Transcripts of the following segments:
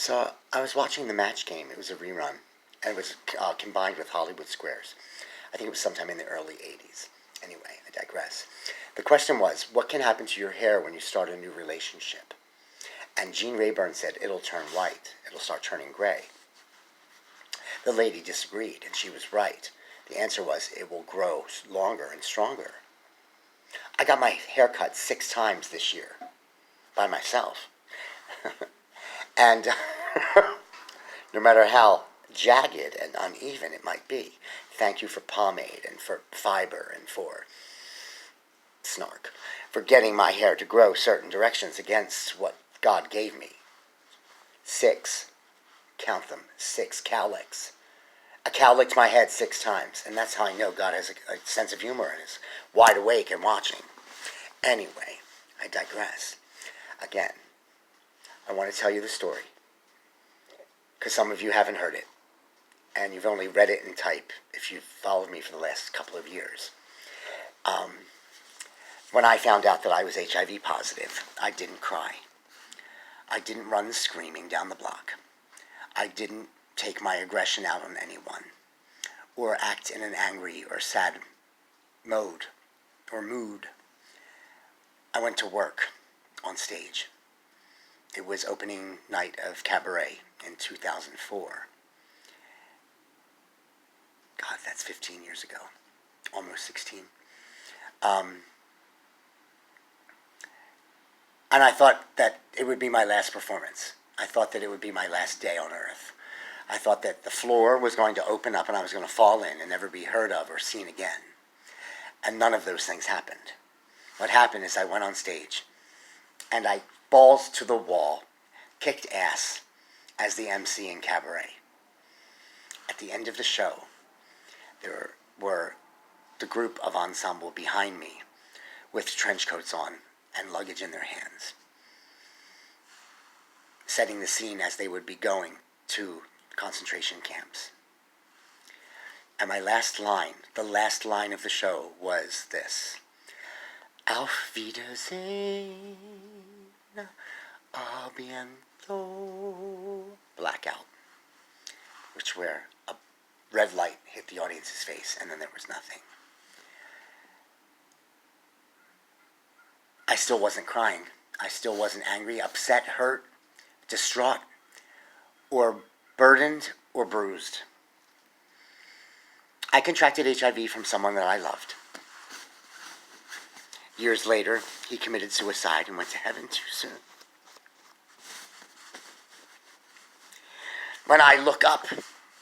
So I was watching the Match Game. It was a rerun, and it was combined with Hollywood Squares. I think it was sometime in the early 80s. Anyway, I digress. The question was, what can happen to your hair when you start a new relationship? And Gene Rayburn said, it'll turn white. It'll start turning gray. The lady disagreed, and she was right. The answer was, it will grow longer and stronger. I got my hair cut 6 times this year by myself. And no matter how jagged and uneven it might be, thank you for pomade and for fiber and for snark, for getting my hair to grow certain directions against what God gave me. 6, count them, 6 cowlicks. A cow licked my head 6 times, and that's how I know God has a sense of humor and is wide awake and watching. Anyway, I digress. Again, I want to tell you the story, because some of you haven't heard it, and you've only read it in type if you've followed me for the last couple of years. When I found out that I was HIV positive, I didn't cry. I didn't run screaming down the block. I didn't take my aggression out on anyone, or act in an angry or sad mode or mood. I went to work on stage. It was opening night of Cabaret in 2004. God, that's 15 years ago. Almost 16. And I thought that it would be my last performance. I thought that it would be my last day on earth. I thought that the floor was going to open up and I was going to fall in and never be heard of or seen again. And none of those things happened. What happened is I went on stage and I balls to the wall, kicked ass as the MC in Cabaret. At the end of the show, there were the group of ensemble behind me with trench coats on and luggage in their hands, setting the scene as they would be going to concentration camps. And my last line, the last line of the show was this: Auf Wiedersehen, a bientôt. Blackout, which where a red light hit the audience's face and then there was nothing. I still wasn't crying. I still wasn't angry, upset, hurt, distraught, or burdened, or bruised. I contracted HIV from someone that I loved. Years later, he committed suicide and went to heaven too soon. When I look up,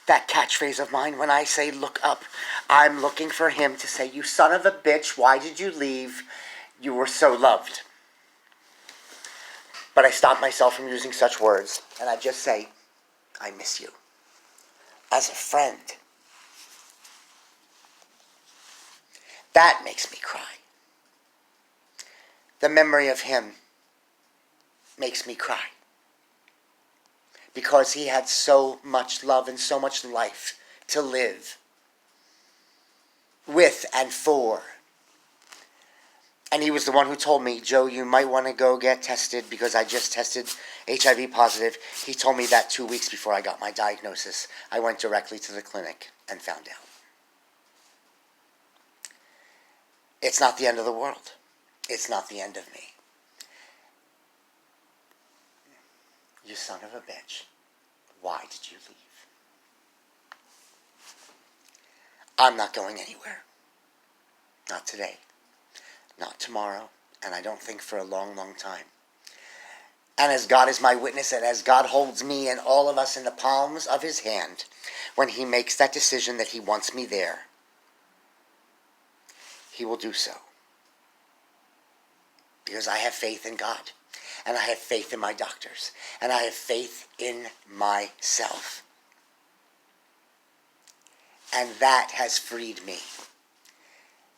that catchphrase of mine, when I say look up, I'm looking for him to say, you son of a bitch, why did you leave? You were so loved. But I stop myself from using such words, and I just say, I miss you. As a friend. That makes me cry. The memory of him makes me cry. Because he had so much love and so much life to live with and for. And he was the one who told me, Joe, you might want to go get tested because I just tested HIV positive. He told me that 2 weeks before I got my diagnosis. I went directly to the clinic and found out. It's not the end of the world. It's not the end of me. You son of a bitch. Why did you leave? I'm not going anywhere. Not today. Not tomorrow. And I don't think for a long, long time. And as God is my witness, and as God holds me and all of us in the palms of his hand, when he makes that decision that he wants me there, he will do so. Because I have faith in God. And I have faith in my doctors. And I have faith in myself. And that has freed me.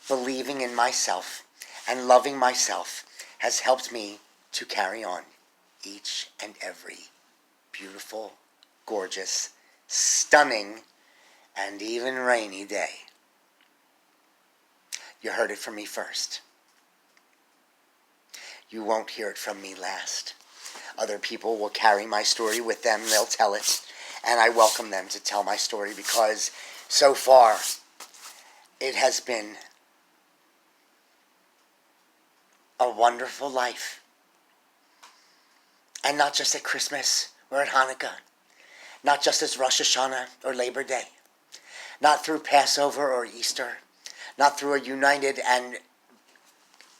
Believing in myself and loving myself has helped me to carry on each and every beautiful, gorgeous, stunning, and even rainy day. You heard it from me first. You won't hear it from me last. Other people will carry my story with them. They'll tell it. And I welcome them to tell my story because so far it has been a wonderful life. And not just at Christmas or at Hanukkah. Not just as Rosh Hashanah or Labor Day. Not through Passover or Easter. Not through a united and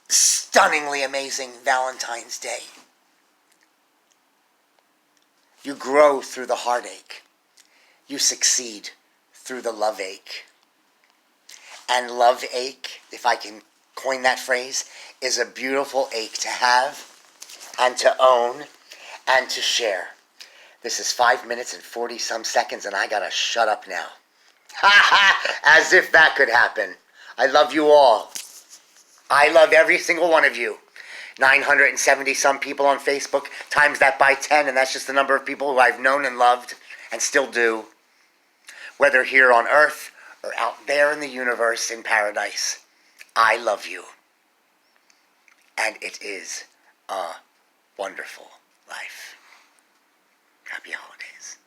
stunningly amazing Valentine's Day. You grow through the heartache. You succeed through the love ache. And love ache, if I can coin that phrase, is a beautiful ache to have and to own and to share. This is 5 minutes and 40 some seconds and I gotta shut up now. As if that could happen. I love you all. I love every single one of you. 970 some people on Facebook, times that by 10, and that's just the number of people who I've known and loved and still do. Whether here on earth or out there in the universe in paradise. I love you. And it is a wonderful life. Happy holidays.